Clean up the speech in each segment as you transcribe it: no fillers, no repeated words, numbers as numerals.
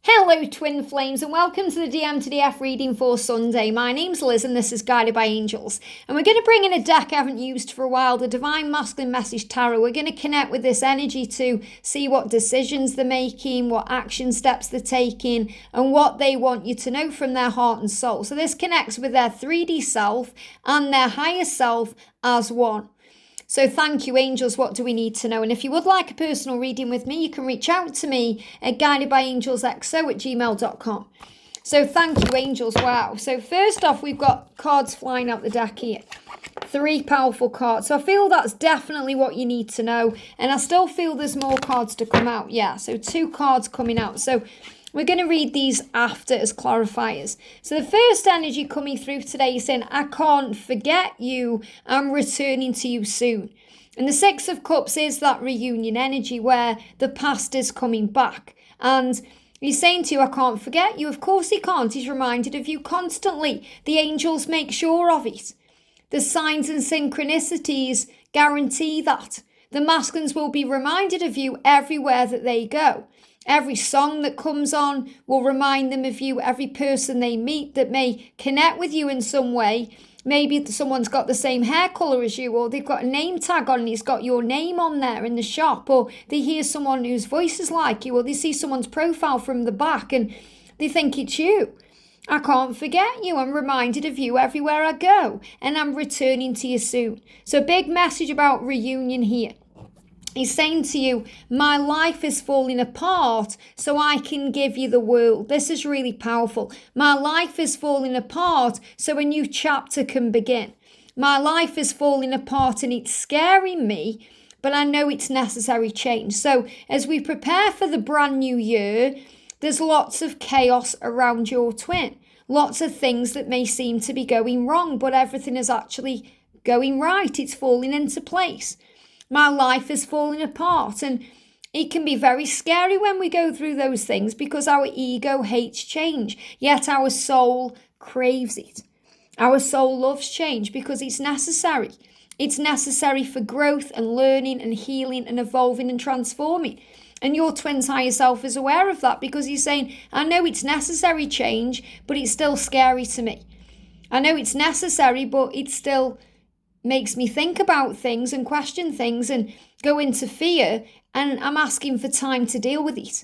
Hello twin flames and welcome to the DM to DF reading for Sunday. My name's Liz and this is Guided by Angels. And we're going to bring in a deck I haven't used for a while, the Divine Masculine Message Tarot. We're going to connect with this energy to see what decisions they're making, what action steps they're taking, and what they want you to know from their heart and soul. So this connects with their 3D self and their higher self as one. So thank you, angels. What do we need to know? And if you would like a personal reading with me, you can reach out to me at guidedbyangelsxo@gmail.com. So thank you, angels. Wow. So first off, we've got cards flying out the deck here. 3 powerful cards. So I feel that's definitely what you need to know. And I still feel there's more cards to come out. Yeah, so 2 cards coming out. So we're going to read these after as clarifiers. So the first energy coming through today is saying, I can't forget you. I'm returning to you soon. And the 6 of Cups is that reunion energy where the past is coming back. And he's saying to you, I can't forget you. Of course he can't. He's reminded of you constantly. The angels make sure of it. The signs and synchronicities guarantee that. The masculines will be reminded of you everywhere that they go. Every song that comes on will remind them of you. Every person they meet that may connect with you in some way. Maybe someone's got the same hair colour as you, or they've got a name tag on and it's got your name on there in the shop, or they hear someone whose voice is like you, or they see someone's profile from the back and they think it's you. I can't forget you. I'm reminded of you everywhere I go, and I'm returning to you soon. So big message about reunion here. He's saying to you, my life is falling apart so I can give you the world. This is really powerful. My life is falling apart so a new chapter can begin. My life is falling apart and it's scaring me, but I know it's necessary change. So as we prepare for the brand new year, there's lots of chaos around your twin. Lots of things that may seem to be going wrong, but everything is actually going right. It's falling into place. My life is falling apart, and it can be very scary when we go through those things because our ego hates change, yet our soul craves it. Our soul loves change because it's necessary. It's necessary for growth and learning and healing and evolving and transforming. And your twin's higher self is aware of that because he's saying, I know it's necessary change, but it's still scary to me. I know it's necessary, but it's still makes me think about things and question things and go into fear, and I'm asking for time to deal with it.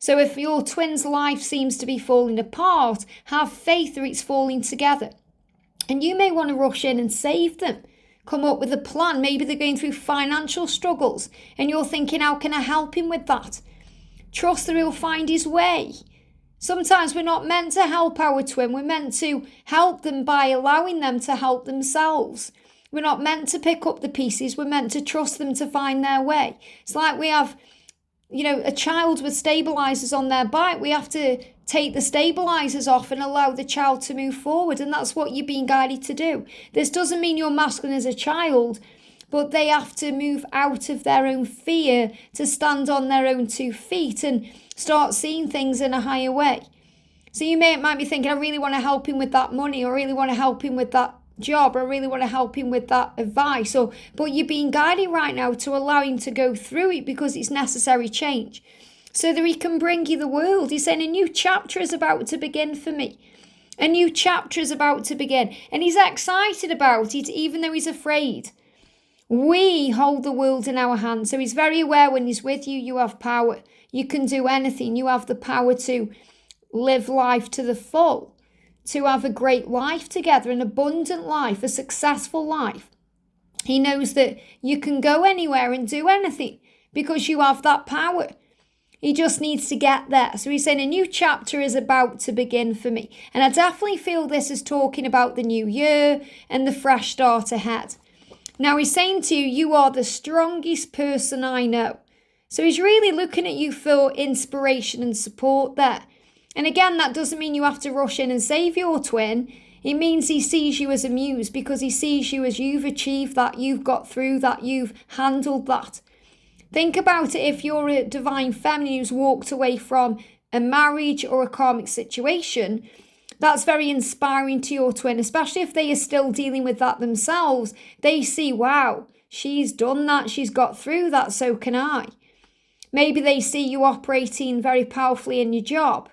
So if your twin's life seems to be falling apart, have faith that it's falling together. And you may want to rush in and save them. Come up with a plan. Maybe they're going through financial struggles and you're thinking, how can I help him with that? Trust that he'll find his way. Sometimes we're not meant to help our twin. We're meant to help them by allowing them to help themselves. We're not meant to pick up the pieces. We're meant to trust them to find their way. It's like we have, a child with stabilizers on their bike. We have to take the stabilizers off and allow the child to move forward. And that's what you're being guided to do. This doesn't mean you're masculine as a child, but they have to move out of their own fear to stand on their own 2 feet and start seeing things in a higher way. So you might be thinking, I really want to help him with that money, or I really want to help him with that job, or I really want to help him with that advice, but you're being guided right now to allow him to go through it because it's necessary change so that he can bring you the world. He's saying a new chapter is about to begin for me. A new chapter is about to begin, and he's excited about it even though he's afraid. We hold the world in our hands, so he's very aware when he's with you, you have power. You can do anything. You have the power to live life to the full, to have a great life together, an abundant life, a successful life. He knows that you can go anywhere and do anything because you have that power. He just needs to get there. So he's saying a new chapter is about to begin for me. And I definitely feel this is talking about the new year and the fresh start ahead. Now he's saying to you, you are the strongest person I know. So he's really looking at you for inspiration and support there. And again, that doesn't mean you have to rush in and save your twin. It means he sees you as a muse because he sees you as you've achieved that, you've got through that, you've handled that. Think about it if you're a divine feminine who's walked away from a marriage or a karmic situation. That's very inspiring to your twin, especially if they are still dealing with that themselves. They see, wow, she's done that, she's got through that, so can I. Maybe they see you operating very powerfully in your job,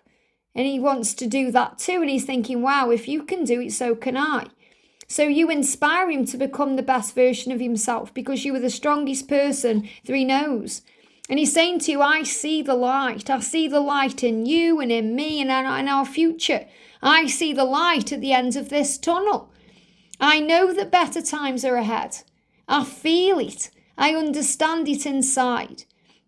and he wants to do that too. And he's thinking, wow, if you can do it, so can I. So you inspire him to become the best version of himself because you are the strongest person that he knows. And he's saying to you, I see the light. I see the light in you and in me and in our future. I see the light at the end of this tunnel. I know that better times are ahead. I feel it. I understand it inside.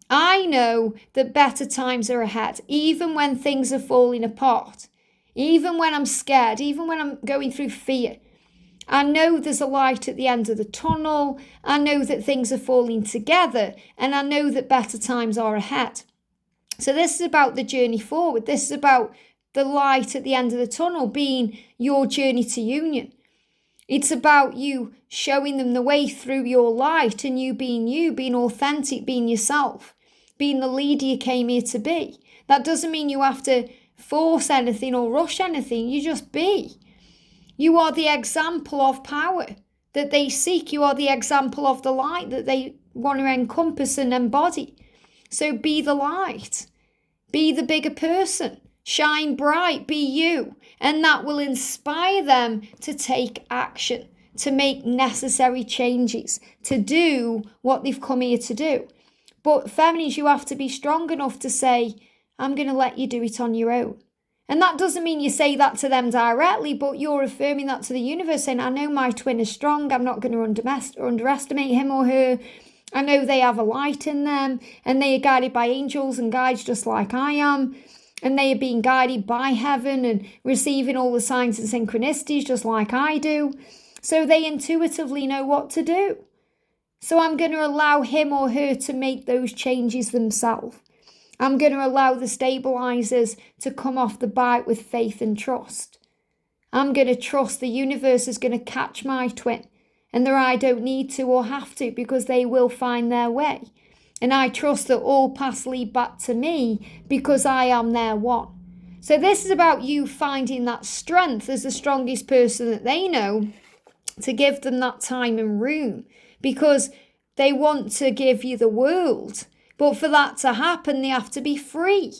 I know that better times are ahead, even when things are falling apart, even when I'm scared, even when I'm going through fear. I know there's a light at the end of the tunnel. I know that things are falling together, and I know that better times are ahead. So this is about the journey forward. This is about the light at the end of the tunnel being your journey to union. It's about you showing them the way through your light and you, being authentic, being yourself, being the leader you came here to be. That doesn't mean you have to force anything or rush anything. You just be. You are the example of power that they seek. You are the example of the light that they want to encompass and embody. So be the light. Be the bigger person. Shine bright. Be you. And that will inspire them to take action, to make necessary changes, to do what they've come here to do. But feminines, you have to be strong enough to say, I'm going to let you do it on your own. And that doesn't mean you say that to them directly, but you're affirming that to the universe, saying, I know my twin is strong. I'm not going to underestimate him or her. I know they have a light in them, and they are guided by angels and guides just like I am. And they are being guided by heaven and receiving all the signs and synchronicities just like I do. So they intuitively know what to do. So I'm going to allow him or her to make those changes themselves. I'm going to allow the stabilizers to come off the bike with faith and trust. I'm going to trust the universe is going to catch my twin, and that I don't need to or have to because they will find their way. And I trust that all paths lead back to me because I am their one. So this is about you finding that strength as the strongest person that they know, to give them that time and room, because they want to give you the world. But for that to happen, they have to be free.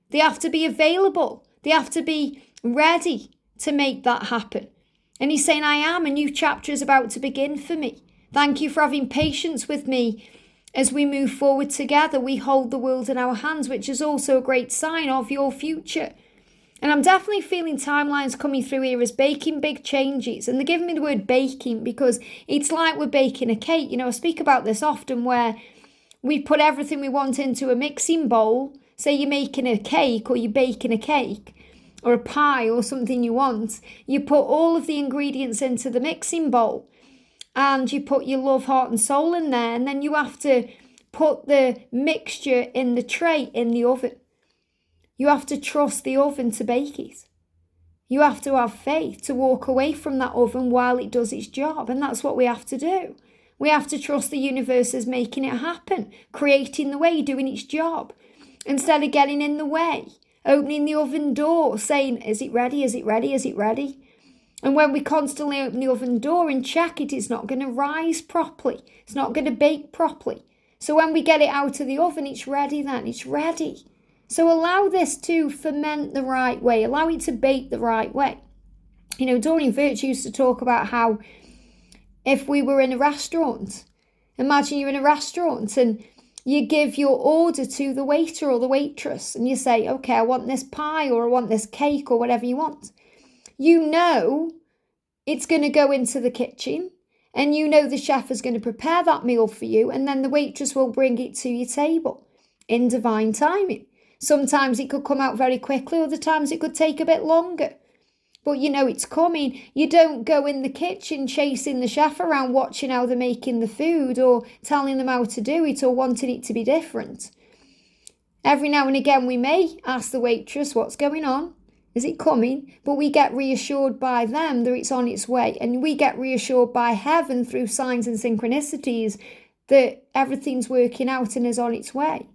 They have to be available. They have to be ready to make that happen. And he's saying, I am. A new chapter is about to begin for me. Thank you for having patience with me as we move forward together. We hold the world in our hands, which is also a great sign of your future. And I'm definitely feeling timelines coming through here as baking big changes. And they're giving me the word baking because it's like we're baking a cake. You know, I speak about this often where we put everything we want into a mixing bowl. Say you're making a cake or you're baking a cake or a pie or something you want. You put all of the ingredients into the mixing bowl and you put your love, heart and soul in there. And then you have to put the mixture in the tray in the oven. You have to trust the oven to bake it. You have to have faith to walk away from that oven while it does its job. And that's what we have to do. We have to trust the universe is making it happen, creating the way, doing its job. Instead of getting in the way, opening the oven door, saying, is it ready, is it ready, is it ready? And when we constantly open the oven door and check it, it's not going to rise properly. It's not going to bake properly. So when we get it out of the oven, it's ready then, it's ready. So allow this to ferment the right way. Allow it to bake the right way. You know, Doreen Virtue used to talk about how if we were in a restaurant, imagine you're in a restaurant and you give your order to the waiter or the waitress and you say, okay, I want this pie or I want this cake or whatever you want. You know it's going to go into the kitchen and you know the chef is going to prepare that meal for you and then the waitress will bring it to your table in divine timing. Sometimes it could come out very quickly, other times it could take a bit longer. But you know it's coming. You don't go in the kitchen chasing the chef around, watching how they're making the food or telling them how to do it or wanting it to be different. Every now and again we may ask the waitress, what's going on? Is it coming? But we get reassured by them that it's on its way. And we get reassured by heaven through signs and synchronicities that everything's working out and is on its way.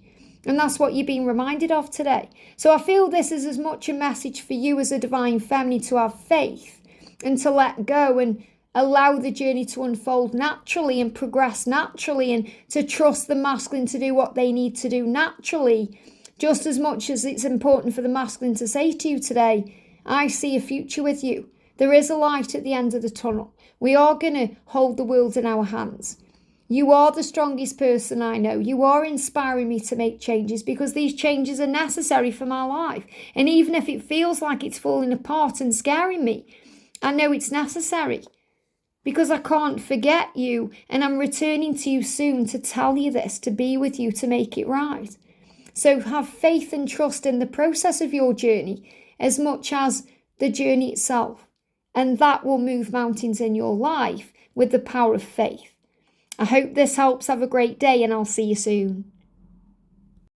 And that's what you're being reminded of today. So I feel this is as much a message for you as a divine feminine to have faith and to let go and allow the journey to unfold naturally and progress naturally, and to trust the masculine to do what they need to do naturally. Just as much as it's important for the masculine to say to you today, I see a future with you. There is a light at the end of the tunnel. We are going to hold the world in our hands. You are the strongest person I know. You are inspiring me to make changes because these changes are necessary for my life. And even if it feels like it's falling apart and scaring me, I know it's necessary because I can't forget you, and I'm returning to you soon to tell you this, to be with you, to make it right. So have faith and trust in the process of your journey as much as the journey itself. And that will move mountains in your life with the power of faith. I hope this helps. Have a great day, and I'll see you soon.